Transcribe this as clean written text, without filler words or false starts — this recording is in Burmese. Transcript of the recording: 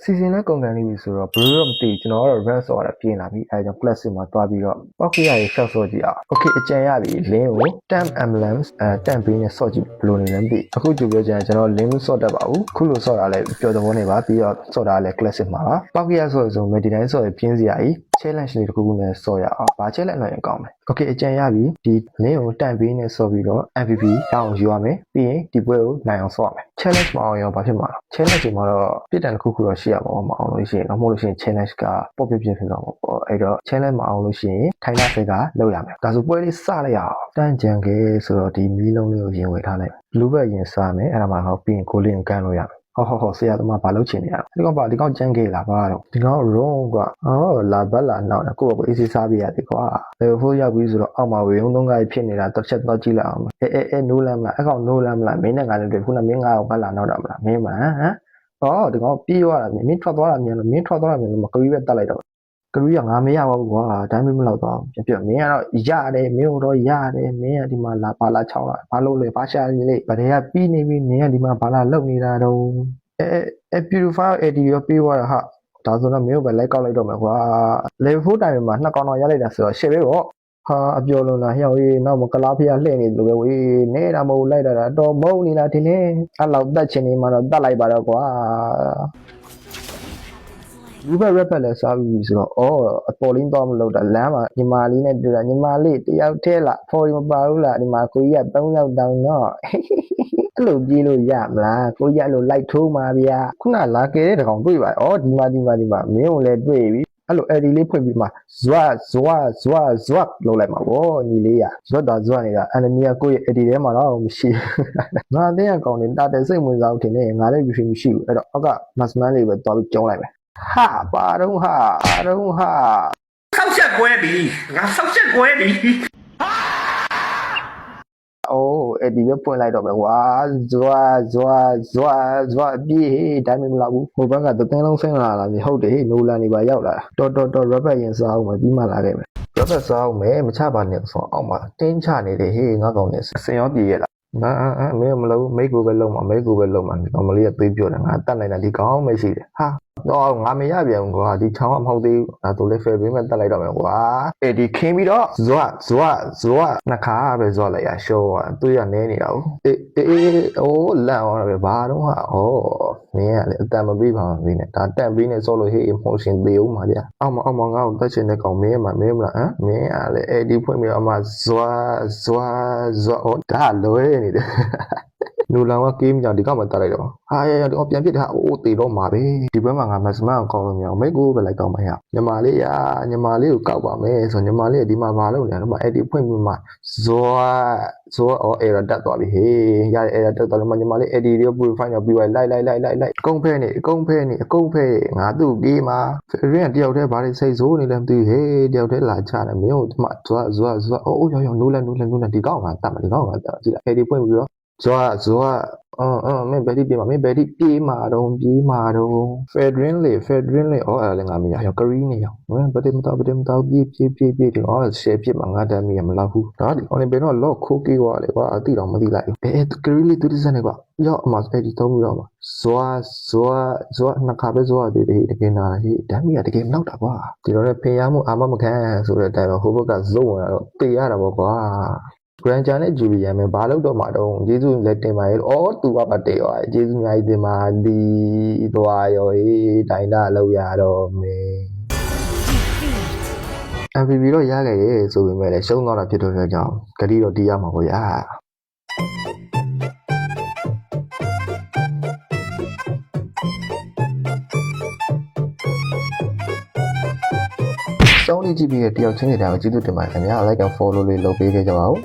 season နဲ့ကုန်ကန်နေပြီဆိုတော့ဘယ်လိုတော့မသိကျွန်တော်ကတော့ run ဆော့ရတာပြင်လာပြီအဲဒါကြောင့် classic မှာတွားပြီးတော့ပောက်ခရရေးရှောက်ဆော့ကြည့်အောင် okay အကြံရပြီလင်းကို temp emblems temp ပေးနဲ့ဆော့ကြည့်ဘယ်လိုနေလဲမသိအခုကြည့်ပြောချင်ကျွန်တော်လင်းလို့ဆော့တတ်ပါဘူးခုလိုဆော့တာလည်းပျော်သဘောနေပါပြီးတော့ဆော့တာလည်း classic မှာပါပောက်ခရဆော့ဆိုမဲ့ဒီတိုင်းဆော့ရပြင်းစရာကြီး challenge လေးတစ်ခုခုနဲ့ဆော့ရအောင်ဘာ challenge နိုင်ရင်ကောင်းမယ် okay အကြံရပြီဒီလင်းကို temp ပေးနဲ့ဆော့ပြီးတော့ MVP ရအောင်ယူရမယ်ပြီးရင်ဒီပွဲကိုနိုင်အောင်ဆော့ရမယ် challenge မအောင်ရောဘာဖြစ်မှာလဲ challenge တွေမှာတော့ပြစ်ဒဏ်တစ်ခုခုတော့ရှိရပါဘောမအောင်လို့ရှိရင်တော့မဟုတ်လို့ရှိရင် challenge ကပေါ့ပြဖြစ်တော့ပေါ့အဲ့တော့ challenge မအောင်လို့ရှိရင်ထိုင်လာစိတ်ကလောက်ရမယ်ဒါဆိုပွဲလေးစလိုက်ရအောင်တန်းကြံခဲ့ဆိုတော့ဒီမီးလုံးလေးကိုရင်ဝယ်ထားလိုက်လူဘက်ရင်စားမယ်အဲ့ဒါမှဟောပြီးရင်ကိုလေးကိုကန်လို့ရမယ်ဟောဆရာသမားဘာလုပ်ချင်နေရလဲဒီကောင်ကြမ်းခဲ့လာပါတော့ဒီကောင် wrong ကလာဘက်လာနောက်ကိုယ့်ကိုအေးစေးစားပြရတယ်ကွာဘယ်ဖို့ရောက်ပြီးဆိုတော့အောက်မှာဝေုံသုံးကားဖြစ်နေတာတစ်ချက်တော့ကြည့်လိုက်အောင်နိုးလမ်းမလားအဲ့ကောင်နိုးလမ်းမလားမင်းနဲ့ငါနဲ့တွေ့ခုနမင်းငါ့ကိုဘက်လာနောက်တော့မလားမင်းမဟမ်ဒီကောင်ပြေးသွားတာမင်းထွက်သွားတာမြန်လို့မကရီးပဲတက်လိုက်တော့ကရီးကငါမရပါဘူးကွာအတိုင်းမလောက်တော့ပြမင်းကတော့ရတယ်မင်းတို့ရတယ်မင်းကဒီမှာလာပါလာချောင်းလာဘာလို့လဲဘာရှာနေလဲဗတဲ့ကပြီးနေပြီနင်းကဒီမှာဘာလာလုံနေတာတော့purify AD ရောပြေးသွားတာဟာဒါဆိုတော့မင်းတို့ပဲလိုက်ကောက်လိုက်တော့မယ်ကွာ level 4 time မှာနှစ်ကောင်တော့ရလိုက်တာဆိုတော့ရှစ်ပဲပေါ့ဟာအပြောလုံးလားဟျောရေးနောက်မကလားဖျားလှည့်နေလို့ပဲဝေးနေတာမဟုတ်လိုက်တာတော့မုန်းနေလားဒီနေ့အဲ့လောက်တက်ချင်နေမှတော့တက်လိုက်ပါတော့ကွာဒီဘက် rapper လည်းစားပြီးဆိုတော့အပေါ်လင်းတော့မလို့တာလမ်းမှာညီမလေးနဲ့တွေ့တာညီမလေးတယောက်တည်းလားဖော်ရမပါဘူးလားဒီမှာကိုကြီးက3ယောက်တောင်တော့အဲ့လိုပြေးလို့ရမလားကိုကြီးအဲ့လိုလိုက်ထိုးမှာဗျာခုနလာခဲ့တဲ့ကောင်တွေ့ပါဒီမှာမင်းကိုလည်းတွေ့ပြီအဲ့လို AD လေးဖွင့်ပြီးမှဇွတ်လုပ်လိုက်မှာဗောညီလေးရဇွတ်နေတာ enemy ကကိုယ့်ရဲ့ AD ထဲမှာတော့မရှိငါအတင်းအကောင်နေတာတဲ့စိတ်ဝင်စားအောင်ထင်နေငါလည်းမရှိဘူးအဲ့တော့အောက်က massman လေးပဲတွားပြီးကျုံးလိုက်မယ်ဟာပါတော့ဟာဆောက်ချက်ကွဲပြီငါဆောက်ချက်ကွဲပြီအဲ့ဒီပဲပွင့်လိုက်တော့ပဲကွာဇွတ်ပြေးဒါမှမဟုတ်ဘူးဟိုဘက်ကသတင်းလုံးဆင်းလာတာမြေဟုတ်တယ်နိုလန်နေပါရောက်လာတော် rapper ရင်စားအောင်ပဲပြီးမှလာခဲ့မယ် rapper စားအောင်မယ်မချပါနဲ့ဆိုအောက်မှာတင်းချနေတယ်ဟေးငါကောင်နဲ့စင်ရောပြေးရလားမင်းမလို့မိတ်ကိုပဲလုံးမှာဒီကောင်မလေးကသေးပြောတယ်ငါတတ်နိုင်တာဒီကောင်မရှိတယ်ဟာတော့ငါမရပြန်ဘူးကွာဒီချောင်းကမဟုတ်သေးဘူးဒါဆိုလည်း fair ပေးမဲ့တက်လိုက်တော့မယ်ကွာဒီခင်းပြီးတော့ဇွတ်နှစ်ခါပဲဇွတ်လိုက်ရရှော့သူရနဲနေတာဟုတ်လန့်သွားတာပဲဘာတော့ဟာမင်းကလည်းအတန်မပေးပါဘူးနဲ့ဒါတက်ပေးနေစောလို့ဟေး emotion သေးဦးမှာဗျအောက်မှာငါ့ကိုတက်ချင်တဲ့ကောင်မင်းမလားမင်းကလည်းဒီဖွင့်ပြီးတော့အမဇွတ်ဒါလွဲနေတယ်နူလောင်ကကေးမကြောင်ဒီကောင်မှတက်လိုက်တော့ဟာရပြန်ပြစ်တာတေတော့မှာပဲဒီဘက်မှာငါမစမအောင်ကောင်းလို့မရအောင်မိတ်ကိုပဲလိုက်တော့မှာရညီမလေးကိုကောက်ပါမယ်ဆိုညီမလေးဒီမှာမလုပ်နေတော့အဲ့ဒီဖွင့်ပြီးမှဇွတ်အဲ့ရတက်သွားပြီဟေးရအဲ့ရတက်သွားလို့ညီမလေးအဲ့ဒီရော profile နဲ့ပြီးလိုက်ကုန်းဖဲနေအကုန်းဖဲငါသူ့ပြေးမှာရင်းတယောက်တည်းဘာတွေစိတ်ဆိုးနေလဲမသိဟေးတယောက်တည်းလာချတယ်မင်းတို့ဒီမှာဇွတ်ရောနိုးလဲဒီကောင်ကတက်မှာဒီကောင်ကတက်ကြည့်လိုက်အဲ့ဒီဖွင့်ပြီးတော့ဇွတ်မင်းဘယ်ဒီပြေးမှာတော့ Fedrin လေအဲ့လည်းငါမရရောကရီးနေရောဘယ်ဒီမတော့ပြေးဒီရှယ်ဖြစ်မှာငါတမ်းမရမလားဘူးဒါဒီအောင်နေဘယ်တော့လော့ခိုးကေးသွားလေကွာအတိတော့မသိလိုက်ဘူးကရီးလေးသူစနေကွာရောက်အမအဲ့ဒီတော့မှုတော့မှာဇွတ်နှစ်ခါပဲဇွတ်သေးတယ်တကယ်နာဟေးတမ်းမရတကယ်နောက်တာကွာဒီတော့လည်းဖင်ရမှုအာမမခံဆိုတဲ့အတိုင်းဟိုဘက်ကဇုံဝင်တော့တေးရတာပေါ့ကွာGrandja နဲ့ Julian ပဲဘာလို့တော့မှာတော့ယေစုလက်တင်ပါရဲ့သူကပါတေးရောယေစုအများကြီးတင်ပါဒီသွားရောတိုင်တာလောက်ရတော့မင်း MVP တော့ရခဲ့ရဲ့ဆိုပေမဲ့လည်းရှုံးသွားတာဖြစ်တော့ကြောင့်ဂတိတော့တီးရမှာပေါ့ဗျာစောင်းလေးကြည့်ပြီးတယောက်ချင်းနေတာကိုကျေးဇူးတင်ပါတယ်ခင်ဗျာ like and follow လေးလုပ်ပေးခဲ့ကြပါဦး